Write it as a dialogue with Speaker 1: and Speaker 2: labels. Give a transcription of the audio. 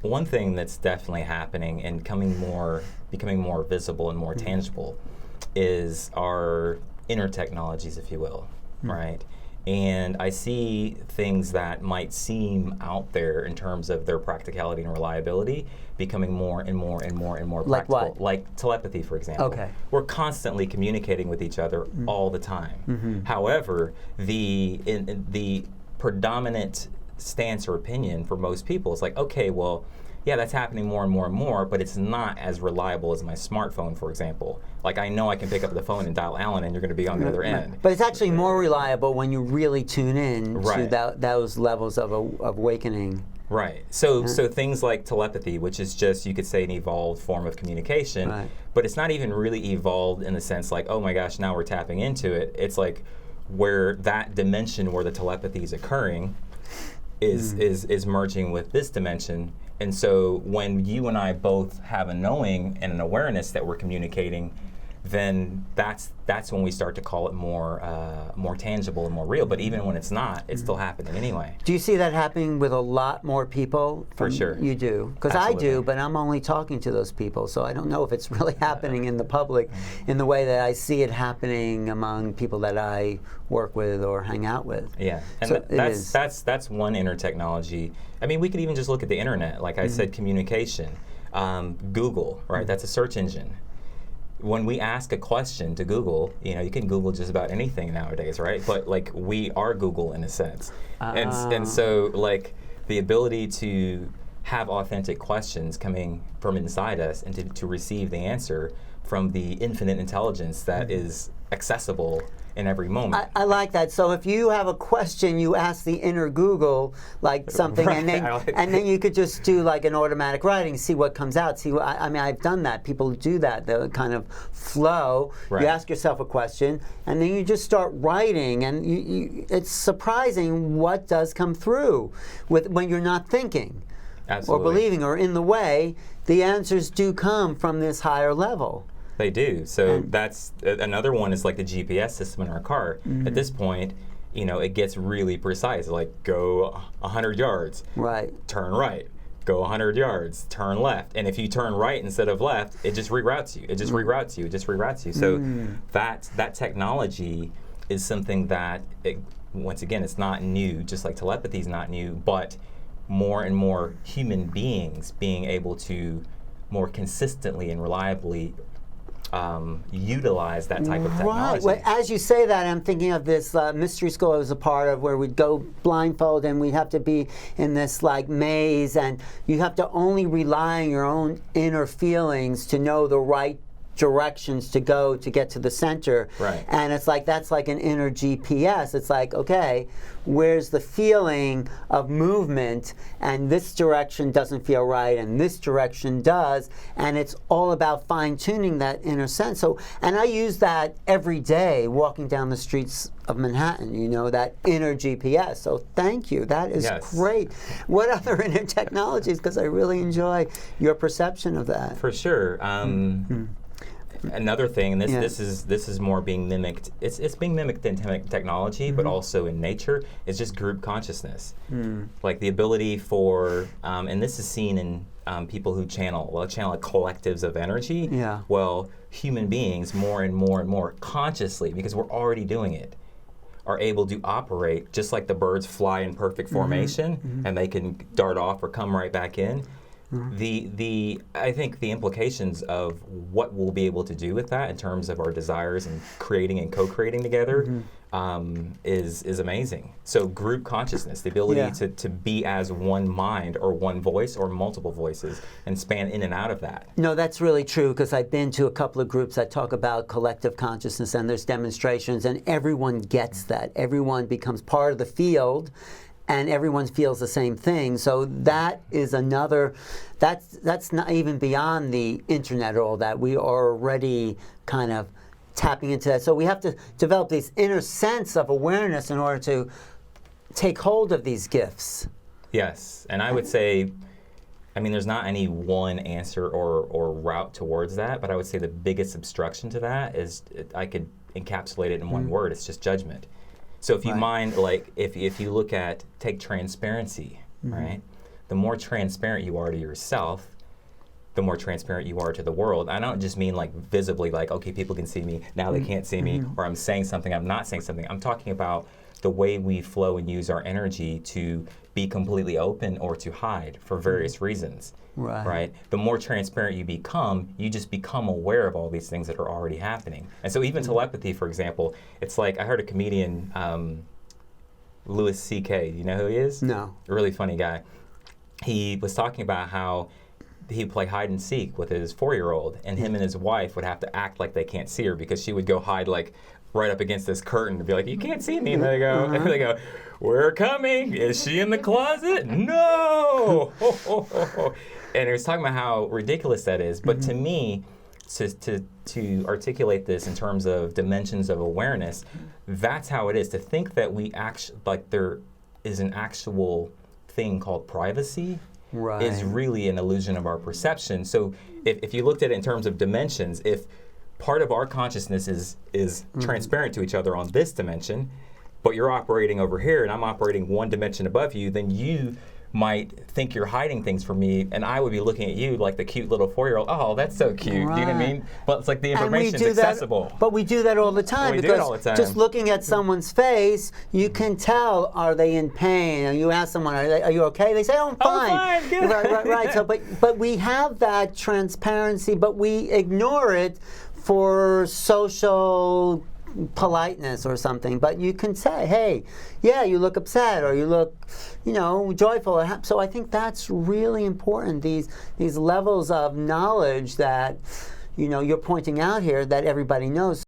Speaker 1: one thing that's definitely happening and becoming more visible and more tangible is our inner technologies, if you will, right? And I see things that might seem out there in terms of their practicality and reliability becoming more and more and more and more
Speaker 2: like
Speaker 1: practical.
Speaker 2: what?
Speaker 1: Like telepathy, for example.
Speaker 2: Okay.
Speaker 1: We're constantly communicating with each other all the time. However, the predominant stance or opinion for most people is like, okay, well, yeah, that's happening more and more and more, but it's not as reliable as my smartphone, for example. Like, I know I can pick up the phone and dial Alan, and you're going to be on the other end.
Speaker 2: But it's actually more reliable when you really tune in to those levels of awakening.
Speaker 1: Right. So things like telepathy, which is just, you could say, an evolved form of communication, but it's not even really evolved in the sense like, oh my gosh, now we're tapping into it. It's like where that dimension where the telepathy is occurring is merging with this dimension. And so when you and I both have a knowing and an awareness that we're communicating, then that's when we start to call it more tangible and more real. But even when it's not, it's still happening anyway.
Speaker 2: Do you see that happening with a lot more people?
Speaker 1: For sure.
Speaker 2: You do? Because I do, but I'm only talking to those people, so I don't know if it's really happening in the public in the way that I see it happening among people that I work with or hang out with.
Speaker 1: Yeah, and
Speaker 2: so
Speaker 1: that's one inner technology. I mean, we could even just look at the internet. Like I said, communication. Google, right? That's a search engine. When we ask a question to Google, you can Google just about anything nowadays, right? But like, we are Google in a sense. And so like the ability to have authentic questions coming from inside us and to receive the answer from the infinite intelligence that is accessible in every moment.
Speaker 2: I like that. So if you have a question, you ask the inner Google like something, and then you could just do like an automatic writing, see what comes out. I mean, I've done that. People do that. The kind of flow. You ask yourself a question, and then you just start writing, and it's surprising what does come through when you're not thinking.
Speaker 1: Absolutely.
Speaker 2: Or believing or in the way. The answers do come from this higher level.
Speaker 1: They do. So that's another one is like the GPS system in our car. At this point, it gets really precise. Like, go 100 yards, turn right. Go 100 yards, turn left. And if you turn right instead of left, it just reroutes you. It just reroutes you. So that technology is something that, once again, it's not new. Just like telepathy is not new, but more and more human beings being able to more consistently and reliably utilize that type of technology.
Speaker 2: Well, as you say that, I'm thinking of this mystery school I was a part of, where we'd go blindfold and we'd have to be in this like maze, and you have to only rely on your own inner feelings to know the right directions to go to get to the center. And it's like, that's like an inner GPS. It's like, okay, where's the feeling of movement, and this direction doesn't feel right and this direction does, and it's all about fine-tuning that inner sense. So, and I use that every day walking down the streets of Manhattan, that inner GPS. So thank you. That is great. What other inner technologies? Because I really enjoy your perception of that.
Speaker 1: For sure. Another thing, and this is more being mimicked. It's being mimicked in technology, but also in nature. It's just group consciousness, like the ability for, and this is seen in people who channel collectives of energy. Well, human beings more and more and more consciously, because we're already doing it, are able to operate just like the birds fly in perfect formation, and they can dart off or come right back in. I think the implications of what we'll be able to do with that in terms of our desires and creating and co-creating together is amazing. So group consciousness, the ability to be as one mind or one voice or multiple voices and span in and out of that.
Speaker 2: No, that's really true, because I've been to a couple of groups that talk about collective consciousness, and there's demonstrations, and everyone gets that. Everyone becomes part of the field, and everyone feels the same thing. So that is another, that's not even beyond the internet or all that. We are already kind of tapping into that. So we have to develop this inner sense of awareness in order to take hold of these gifts.
Speaker 1: Yes, and I would say, there's not any one answer or route towards that, but I would say the biggest obstruction to that is, I could encapsulate it in one word, it's just judgment. So if you mind, like, if you look at, take transparency, right? the more transparent you are to yourself, the more transparent you are to the world. I don't just mean like visibly, like, okay, people can see me, now they can't see me, or I'm saying something, I'm not saying something. I'm talking about the way we flow and use our energy to be completely open or to hide for various reasons. Right? The more transparent you just become aware of all these things that are already happening. And so even telepathy, for example, it's like, I heard a comedian, Louis C.K., you know who he is?
Speaker 2: No.
Speaker 1: A really funny guy. He was talking about how he'd play hide and seek with his 4-year-old, and him and his wife would have to act like they can't see her because she would go hide like right up against this curtain and be like, you can't see me. And they go, we're coming. Is she in the closet? No. And he was talking about how ridiculous that is. But to me, to articulate this in terms of dimensions of awareness, that's how it is. To think that we there is an actual thing called privacy is really an illusion of our perception. So if you looked at it in terms of dimensions, if part of our consciousness is transparent to each other on this dimension, but you're operating over here and I'm operating one dimension above you, then you might think you're hiding things from me, and I would be looking at you like the cute little 4-year-old. Oh, that's so cute. You know what I mean? But it's like the information's accessible.
Speaker 2: But we do that all the time.
Speaker 1: We do it all the time.
Speaker 2: Just looking at someone's face, you can tell, are they in pain? And you ask someone, are you okay? They say, oh, I'm fine.
Speaker 1: I'm fine. Good.
Speaker 2: Right. So, but we have that transparency, but we ignore it for social politeness or something. But you can say, hey, yeah, you look upset, or you look, joyful. So I think that's really important, these levels of knowledge that you're pointing out here that everybody knows.